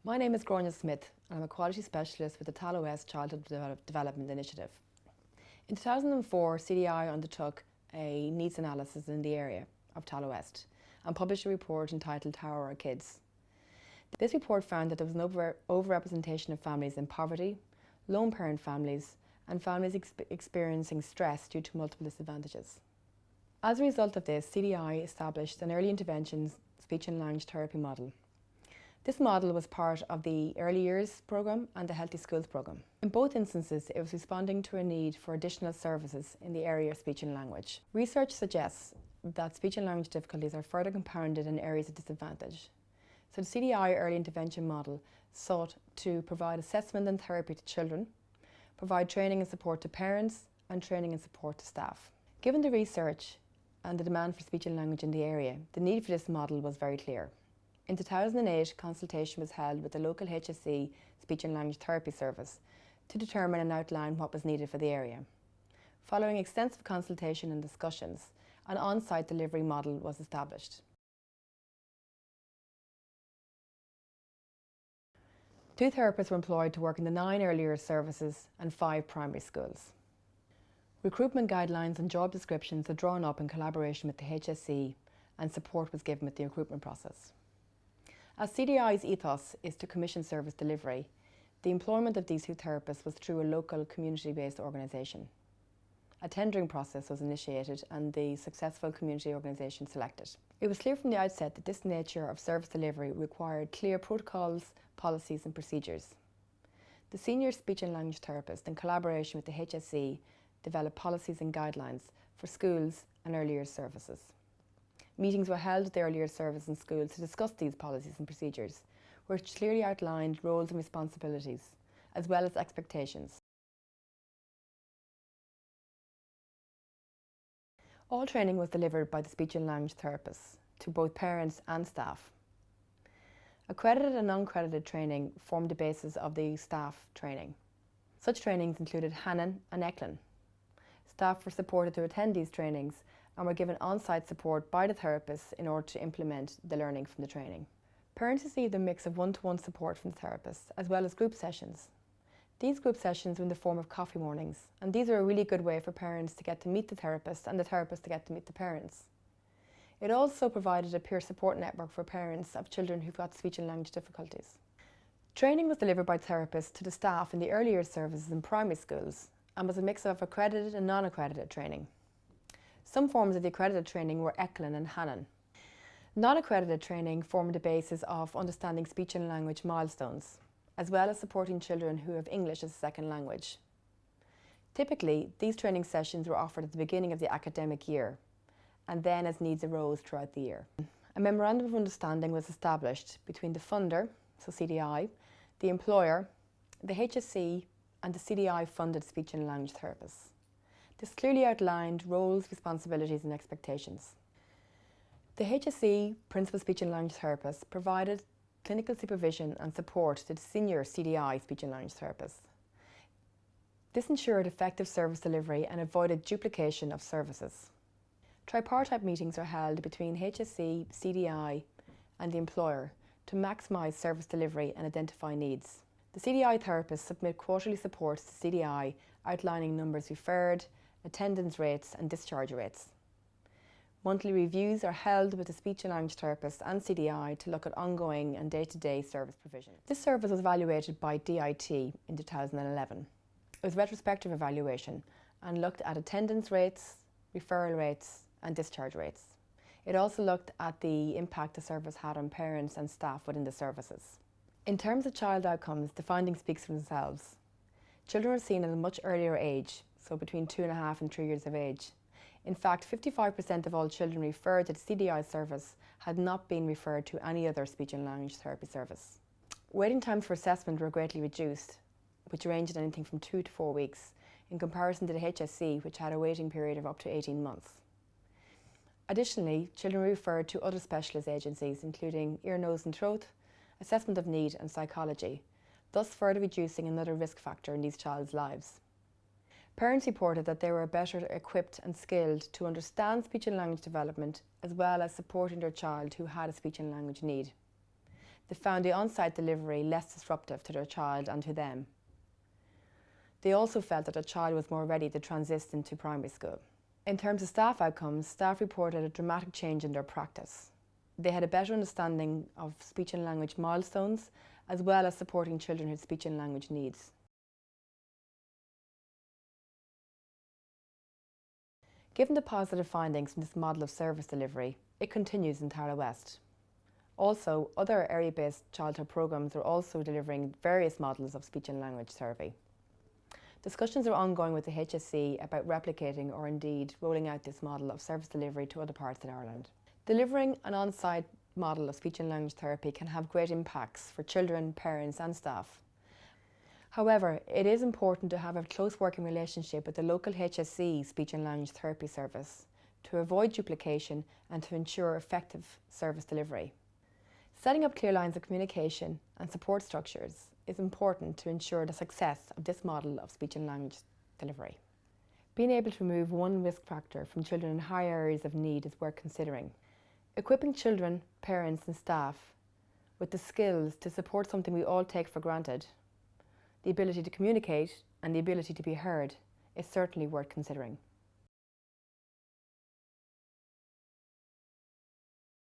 My name is Grainne Smith and I'm a Quality Specialist with the Tal West Childhood Development Initiative. In 2004, CDI undertook a needs analysis in the area of Tal West and published a report entitled How Are Our Kids? This report found that there was an overrepresentation of families in poverty, lone parent families and families experiencing stress due to multiple disadvantages. As a result of this, CDI established an early intervention speech and language therapy model. This model was part of the Early Years programme and the Healthy Schools programme. In both instances, it was responding to a need for additional services in the area of speech and language. Research suggests that speech and language difficulties are further compounded in areas of disadvantage. So the CDI Early Intervention model sought to provide assessment and therapy to children, provide training and support to parents, and training and support to staff. Given the research and the demand for speech and language in the area, the need for this model was very clear. In 2008, consultation was held with the local HSE Speech and Language Therapy Service to determine and outline what was needed for the area. Following extensive consultation and discussions, an on-site delivery model was established. 2 therapists were employed to work in the 9 early years services and 5 primary schools. Recruitment guidelines and job descriptions were drawn up in collaboration with the HSE and support was given with the recruitment process. As CDI's ethos is to commission service delivery, the employment of these 2 therapists was through a local community-based organisation. A tendering process was initiated and the successful community organisation selected. It was clear from the outset that this nature of service delivery required clear protocols, policies and procedures. The senior speech and language therapist, in collaboration with the HSE, developed policies and guidelines for schools and early years services. Meetings were held at the early years service and schools to discuss these policies and procedures, which clearly outlined roles and responsibilities, as well as expectations. All training was delivered by the speech and language therapists to both parents and staff. Accredited and non-accredited training formed the basis of the staff training. Such trainings included Hannon and Eklund. Staff were supported to attend these trainings and were given on-site support by the therapists in order to implement the learning from the training. Parents received a mix of one-to-one support from the therapists as well as group sessions. These group sessions were in the form of coffee mornings, and these are a really good way for parents to get to meet the therapist and the therapist to get to meet the parents. It also provided a peer support network for parents of children who've got speech and language difficulties. Training was delivered by therapists to the staff in the early years services in primary schools and was a mix of accredited and non-accredited training. Some forms of the accredited training were Eklund and Hannon. Non-accredited training formed the basis of understanding speech and language milestones, as well as supporting children who have English as a second language. Typically, these training sessions were offered at the beginning of the academic year, and then as needs arose throughout the year. A memorandum of understanding was established between the funder, so CDI, the employer, the HSE, and the CDI-funded speech and language therapists. This clearly outlined roles, responsibilities and expectations. The HSE Principal Speech and Language Therapist provided clinical supervision and support to the senior CDI Speech and Language Therapists. This ensured effective service delivery and avoided duplication of services. Tripartite meetings are held between HSE, CDI and the employer to maximise service delivery and identify needs. The CDI therapists submit quarterly reports to CDI outlining numbers referred, attendance rates and discharge rates. Monthly reviews are held with the speech and language therapist and CDI to look at ongoing and day-to-day service provision. This service was evaluated by DIT in 2011. It was a retrospective evaluation and looked at attendance rates, referral rates and discharge rates. It also looked at the impact the service had on parents and staff within the services. In terms of child outcomes, the findings speak for themselves. Children were seen at a much earlier age, so between 2.5 and 3 years of age. In fact, 55% of all children referred to the CDI service had not been referred to any other speech and language therapy service. Waiting times for assessment were greatly reduced, which ranged anything from 2 to 4 weeks, in comparison to the HSE, which had a waiting period of up to 18 months. Additionally, children were referred to other specialist agencies, including ear, nose and throat, assessment of need and psychology, thus further reducing another risk factor in these child's lives. Parents reported that they were better equipped and skilled to understand speech and language development as well as supporting their child who had a speech and language need. They found the on-site delivery less disruptive to their child and to them. They also felt that their child was more ready to transition to primary school. In terms of staff outcomes, staff reported a dramatic change in their practice. They had a better understanding of speech and language milestones, as well as supporting children with speech and language needs. Given the positive findings from this model of service delivery, it continues in Tara West. Also, other area-based childhood programmes are also delivering various models of speech and language therapy. Discussions are ongoing with the HSE about replicating or indeed rolling out this model of service delivery to other parts of Ireland. Delivering an on-site model of speech and language therapy can have great impacts for children, parents and staff. However, it is important to have a close working relationship with the local HSE speech and language therapy service to avoid duplication and to ensure effective service delivery. Setting up clear lines of communication and support structures is important to ensure the success of this model of speech and language delivery. Being able to remove one risk factor from children in high areas of need is worth considering. Equipping children, parents and staff with the skills to support something we all take for granted, the ability to communicate and the ability to be heard, is certainly worth considering.